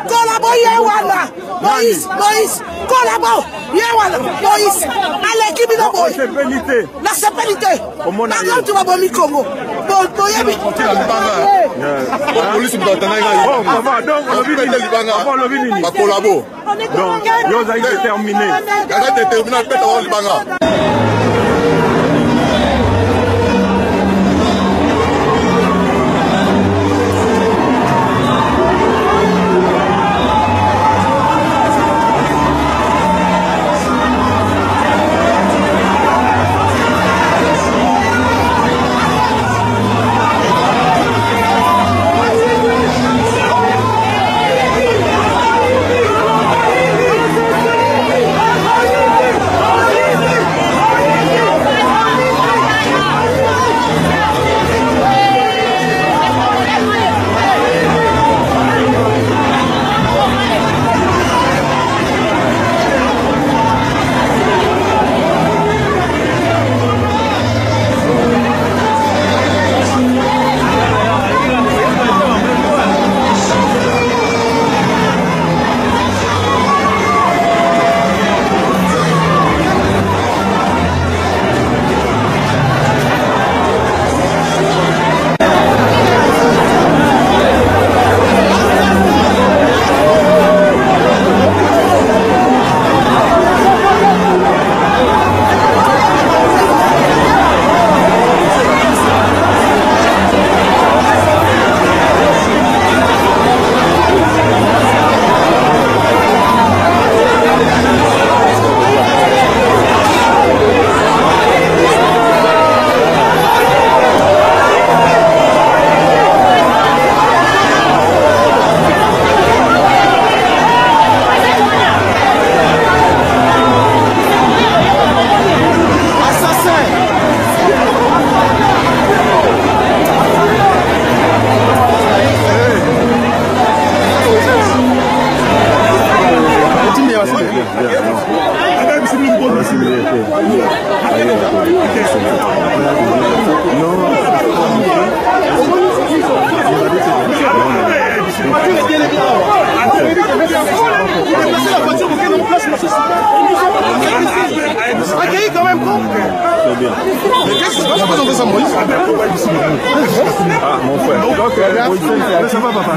Collabo Yewana. Moïse. Collabo Yewana. Moïse. Allez, qui m'a boy. La sécurité. La grande tu vas bon Congo. Bon, police donc vous avez déterminé. Accueilli quand même con. C'est bien. Mais qu'est-ce qui se passe dans ça, Moïse? Ah, mon frère. Donc, ça va, papa.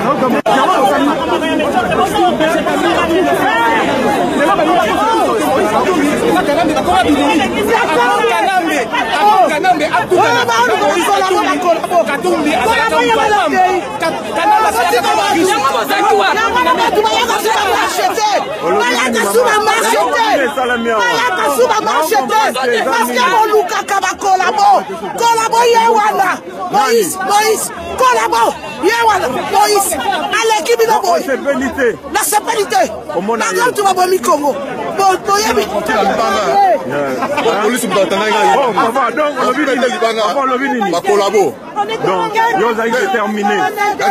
Moïse, collabo, Yewana, Moïse, allez, qui m'a boy. La sécurité. La grande tu vas bon Congo. Bon, police donc vous avez déterminé. Il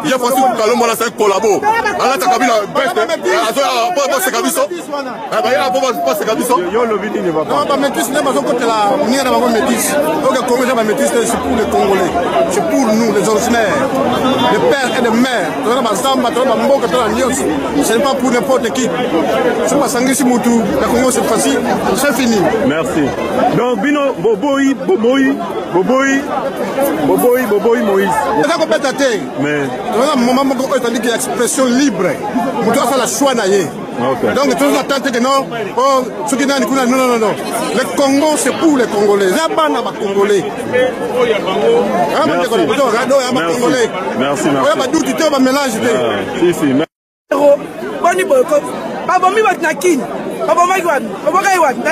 y a facile que l'homme a collabo. Alors tu as vu la bête. C'est pour nous les originaires, les pères et les mères. Ce n'est pas pour n'importe qui. C'est pas Sangisi Moutou. La Congo c'est facile, c'est fini. Merci. Donc Bino Boboï Moïse. C'est ça qu'on peut tâter. Mais moment où on dit qu'il y a expression libre. On doit faire la choix naïe. Donc tout le monde que non, non. Le Congo c'est pour les Congolais. Congolais. Merci.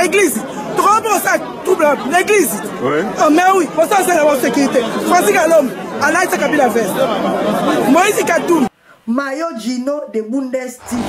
L'église. L'église. Mais oui, pour ça c'est la sécurité. Francis Galom, Alain Kabila Vest. Moïse Katoum. Mayo Gino de Bundes TV.